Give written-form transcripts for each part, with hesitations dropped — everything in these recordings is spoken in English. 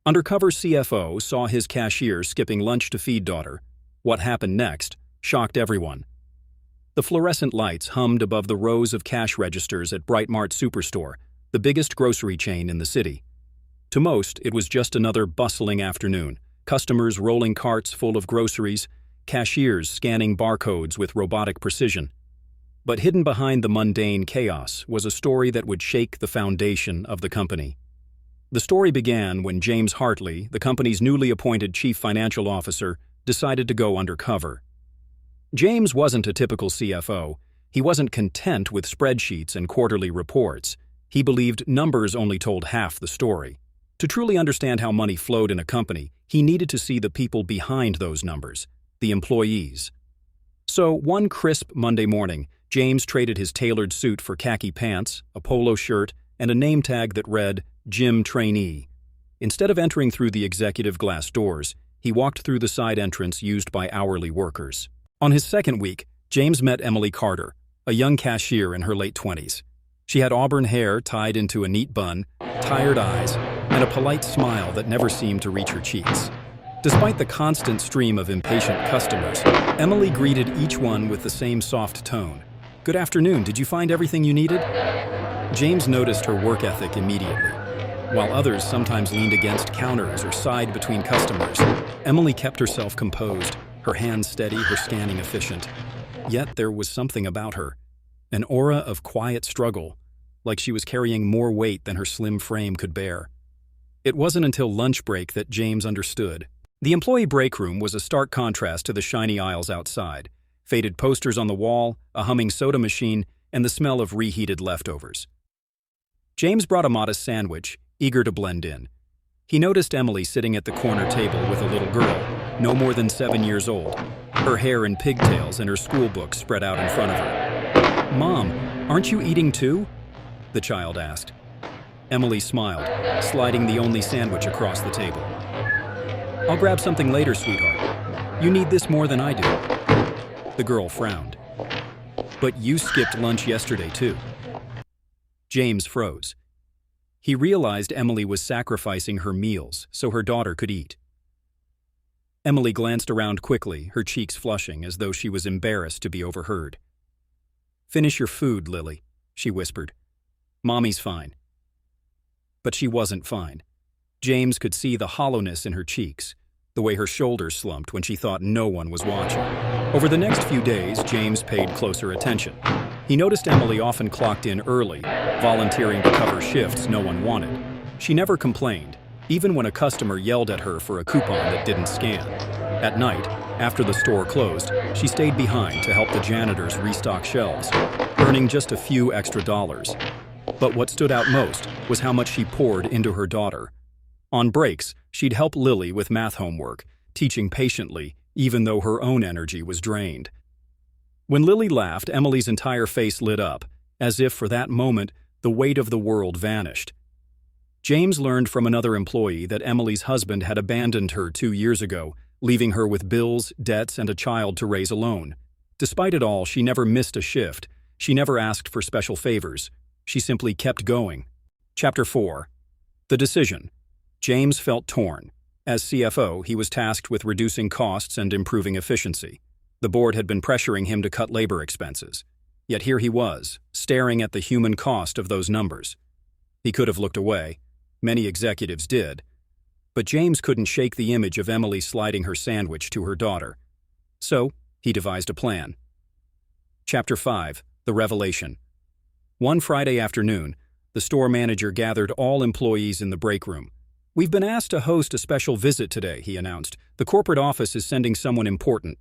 Undercover CFO saw his cashier skipping lunch to feed daughter. What happened next shocked everyone. The fluorescent lights hummed above the rows of cash registers at Brightmart Superstore, the biggest grocery chain in the city. To most, it was just another bustling afternoon, customers rolling carts full of groceries, cashiers scanning barcodes with robotic precision. But hidden behind the mundane chaos was a story that would shake the foundation of the company. The story began when James Hartley, the company's newly appointed chief financial officer, decided to go undercover. James wasn't a typical CFO. He wasn't content with spreadsheets and quarterly reports. He believed numbers only told half the story. To truly understand how money flowed in a company, he needed to see the people behind those numbers, the employees. So, one crisp Monday morning, James traded his tailored suit for khaki pants, a polo shirt, and a name tag that read, Gym Trainee. Instead of entering through the executive glass doors, he walked through the side entrance used by hourly workers. On his second week, James met Emily Carter, a young cashier in her late 20s. She had auburn hair tied into a neat bun, tired eyes, and a polite smile that never seemed to reach her cheeks. Despite the constant stream of impatient customers, Emily greeted each one with the same soft tone. "Good afternoon, did you find everything you needed?" James noticed her work ethic immediately. While others sometimes leaned against counters or sighed between customers, Emily kept herself composed, her hands steady, her scanning efficient. Yet there was something about her, an aura of quiet struggle, like she was carrying more weight than her slim frame could bear. It wasn't until lunch break that James understood. The employee break room was a stark contrast to the shiny aisles outside, faded posters on the wall, a humming soda machine, and the smell of reheated leftovers. James brought a modest sandwich, eager to blend in. He noticed Emily sitting at the corner table with a little girl, no more than 7 years old, her hair in pigtails and her school books spread out in front of her. "Mom, aren't you eating too?" the child asked. Emily smiled, sliding the only sandwich across the table. "I'll grab something later, sweetheart. You need this more than I do." The girl frowned. "But you skipped lunch yesterday too." James froze. He realized Emily was sacrificing her meals so her daughter could eat. Emily glanced around quickly, her cheeks flushing as though she was embarrassed to be overheard. "Finish your food, Lily," she whispered. "Mommy's fine." But she wasn't fine. James could see the hollowness in her cheeks, the way her shoulders slumped when she thought no one was watching. Over the next few days, James paid closer attention. He noticed Emily often clocked in early, volunteering to cover shifts no one wanted. She never complained, even when a customer yelled at her for a coupon that didn't scan. At night, after the store closed, she stayed behind to help the janitors restock shelves, earning just a few extra dollars. But what stood out most was how much she poured into her daughter. On breaks, she'd help Lily with math homework, teaching patiently, even though her own energy was drained. When Lily laughed, Emily's entire face lit up, as if for that moment, the weight of the world vanished. James learned from another employee that Emily's husband had abandoned her 2 years ago, leaving her with bills, debts, and a child to raise alone. Despite it all, she never missed a shift. She never asked for special favors. She simply kept going. Chapter 4. The decision. James felt torn. As CFO, he was tasked with reducing costs and improving efficiency. The board had been pressuring him to cut labor expenses. Yet here he was, staring at the human cost of those numbers. He could have looked away. Many executives did. But James couldn't shake the image of Emily sliding her sandwich to her daughter. So, he devised a plan. Chapter 5. The Revelation. One Friday afternoon, the store manager gathered all employees in the break room. "We've been asked to host a special visit today," he announced. "The corporate office is sending someone important."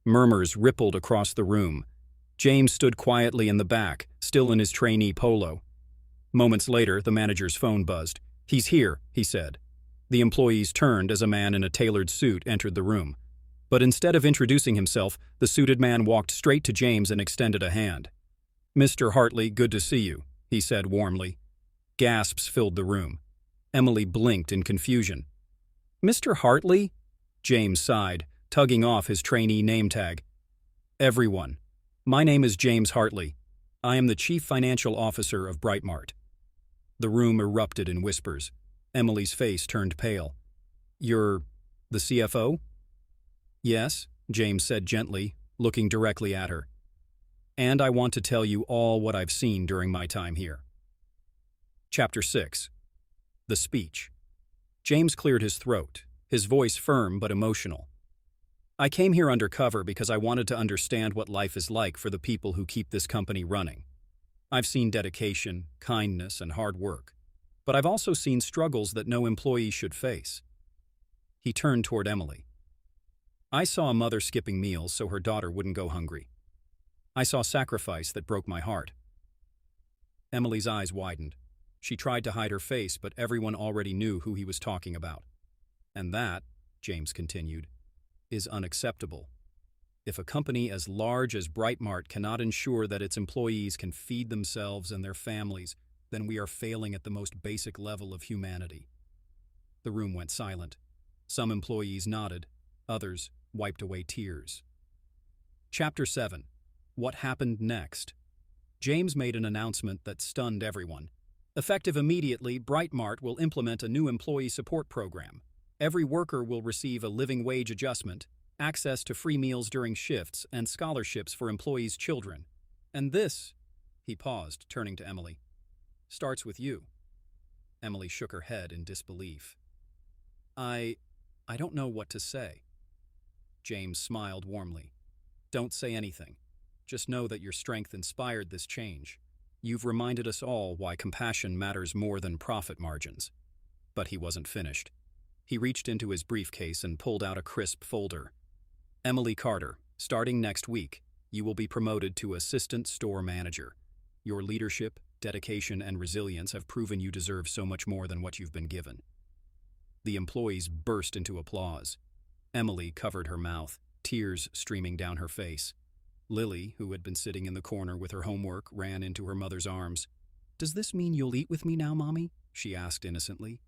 Murmurs rippled across the room. James stood quietly in the back, still in his trainee polo. Moments later, the manager's phone buzzed. "He's here," he said. The employees turned as a man in a tailored suit entered the room. But instead of introducing himself, the suited man walked straight to James and extended a hand. "Mr. Hartley, good to see you," he said warmly. Gasps filled the room. Emily blinked in confusion. "Mr. Hartley?" James sighed, tugging off his trainee name tag. "Everyone, my name is James Hartley. I am the Chief Financial Officer of Brightmart." The room erupted in whispers. Emily's face turned pale. You're the CFO? Yes, James said gently, looking directly at her. And I want to tell you all what I've seen during my time here. Chapter 6. The Speech. James cleared his throat, his voice firm but emotional. I came here undercover because I wanted to understand what life is like for the people who keep this company running. I've seen dedication, kindness, and hard work, but I've also seen struggles that no employee should face. He turned toward Emily. I saw a mother skipping meals so her daughter wouldn't go hungry. I saw sacrifice that broke my heart. Emily's eyes widened. She tried to hide her face, but everyone already knew who he was talking about. And that, James continued, is unacceptable. If a company as large as Brightmart cannot ensure that its employees can feed themselves and their families, then we are failing at the most basic level of humanity. The room went silent. Some employees nodded, others wiped away tears. Chapter 7. What happened next? James made an announcement that stunned everyone. Effective immediately, Brightmart will implement a new employee support program. Every worker will receive a living wage adjustment, access to free meals during shifts, and scholarships for employees' children. And this, he paused, turning to Emily, starts with you. Emily shook her head in disbelief. I don't know what to say. James smiled warmly. Don't say anything. Just know that your strength inspired this change. You've reminded us all why compassion matters more than profit margins. But he wasn't finished. He reached into his briefcase and pulled out a crisp folder. Emily Carter, starting next week, you will be promoted to Assistant Store Manager. Your leadership, dedication, and resilience have proven you deserve so much more than what you've been given. The employees burst into applause. Emily covered her mouth, tears streaming down her face. Lily, who had been sitting in the corner with her homework, ran into her mother's arms. Does this mean you'll eat with me now, Mommy? She asked innocently.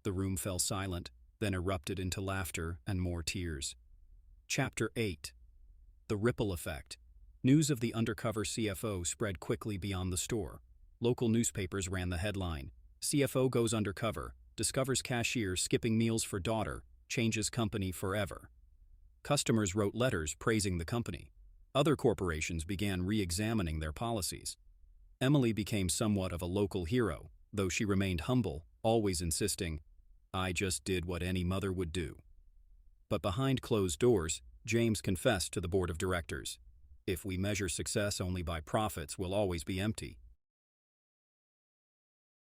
The room fell silent, then erupted into laughter and more tears. Chapter 8. The Ripple Effect. News of the undercover CFO spread quickly beyond the store. Local newspapers ran the headline, CFO goes undercover, discovers cashier skipping meals for daughter, changes company forever. Customers wrote letters praising the company. Other corporations began re-examining their policies. Emily became somewhat of a local hero, though she remained humble, always insisting, I just did what any mother would do. But behind closed doors, James confessed to the board of directors. If we measure success only by profits, we'll always be empty.